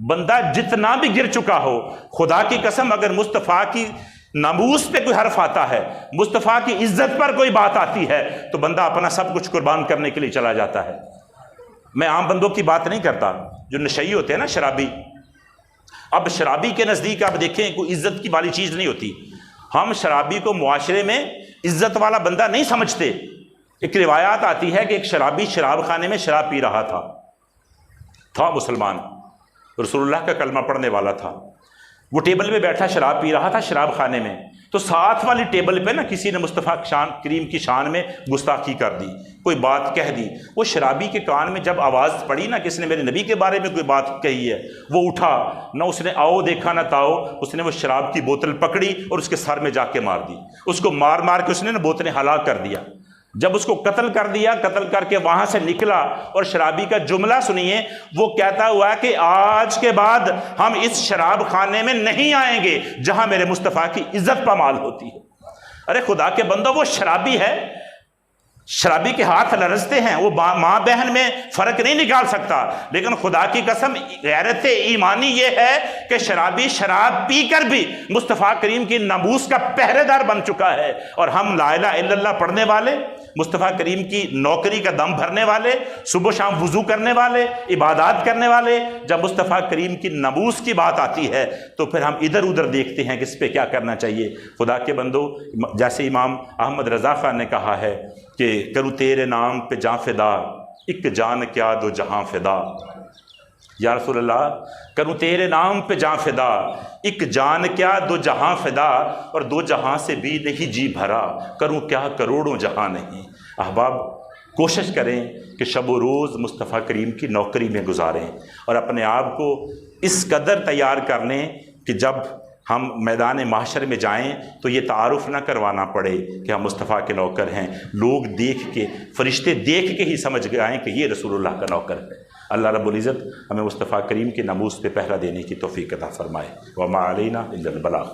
بندہ جتنا بھی گر چکا ہو، خدا کی قسم اگر مصطفیٰ کی ناموس پہ کوئی حرف آتا ہے، مصطفیٰ کی عزت پر کوئی بات آتی ہے، تو بندہ اپنا سب کچھ قربان کرنے کے لیے چلا جاتا ہے۔ میں عام بندوں کی بات نہیں کرتا، جو نشئی ہوتے ہیں نا، شرابی۔ اب شرابی کے نزدیک آپ دیکھیں کوئی عزت کی والی چیز نہیں ہوتی۔ ہم شرابی کو معاشرے میں عزت والا بندہ نہیں سمجھتے۔ ایک روایات آتی ہے کہ ایک شرابی شراب خانے میں شراب پی رہا تھا مسلمان، رسول اللہ کا کلمہ پڑھنے والا تھا۔ وہ ٹیبل پہ بیٹھا شراب پی رہا تھا شراب خانے میں، تو ساتھ والی ٹیبل پہ نا کسی نے مصطفیٰ کریم کی شان میں گستاخی کر دی، کوئی بات کہہ دی۔ وہ شرابی کے کان میں جب آواز پڑی نا کس نے میرے نبی کے بارے میں کوئی بات کہی ہے، وہ اٹھا، نہ اس نے آؤ دیکھا نہ تاؤ، اس نے وہ شراب کی بوتل پکڑی اور اس کے سر میں جا کے مار دی۔ اس کو مار مار کے اس نے نا بوتلیں ہلاک کر دیا۔ جب اس کو قتل کر دیا، قتل کر کے وہاں سے نکلا، اور شرابی کا جملہ سنیے، وہ کہتا ہوا کہ آج کے بعد ہم اس شراب خانے میں نہیں آئیں گے جہاں میرے مصطفیٰ کی عزت پامال ہوتی ہے۔ ارے خدا کے بندو، وہ شرابی ہے، شرابی کے ہاتھ لرزتے ہیں، وہ ماں بہن میں فرق نہیں نکال سکتا، لیکن خدا کی قسم غیرت ایمانی یہ ہے کہ شرابی شراب پی کر بھی مصطفیٰ کریم کی ناموس کا پہرے دار بن چکا ہے، اور ہم لا الہ الا اللہ پڑھنے والے، مصطفیٰ کریم کی نوکری کا دم بھرنے والے، صبح شام وضو کرنے والے، عبادات کرنے والے، جب مصطفیٰ کریم کی ناموس کی بات آتی ہے تو پھر ہم ادھر ادھر دیکھتے ہیں کہ اس پہ کیا کرنا چاہیے۔ خدا کے بندو، جیسے امام احمد رضا خان نے کہا ہے کہ کروں تیرے نام پہ جاں فدا، ایک جان کیا دو جہاں فدا۔ یا رسول اللہ، کروں تیرے نام پہ جاں فدا، ایک جان کیا دو جہاں فدا، اور دو جہاں سے بھی نہیں جی بھرا، کروں کیا کروڑوں جہاں نہیں۔ احباب، کوشش کریں کہ شب و روز مصطفیٰ کریم کی نوکری میں گزاریں، اور اپنے آپ کو اس قدر تیار کر لیں کہ جب ہم میدان محشر میں جائیں تو یہ تعارف نہ کروانا پڑے کہ ہم مصطفیٰ کے نوکر ہیں، لوگ دیکھ کے، فرشتے دیکھ کے ہی سمجھ گئے کہ یہ رسول اللہ کا نوکر ہے۔ اللہ رب العزت ہمیں مصطفیٰ کریم کے ناموس پہ پہرا دینے کی توفیق عطا فرمائے۔ وما علینا الا البلاغ۔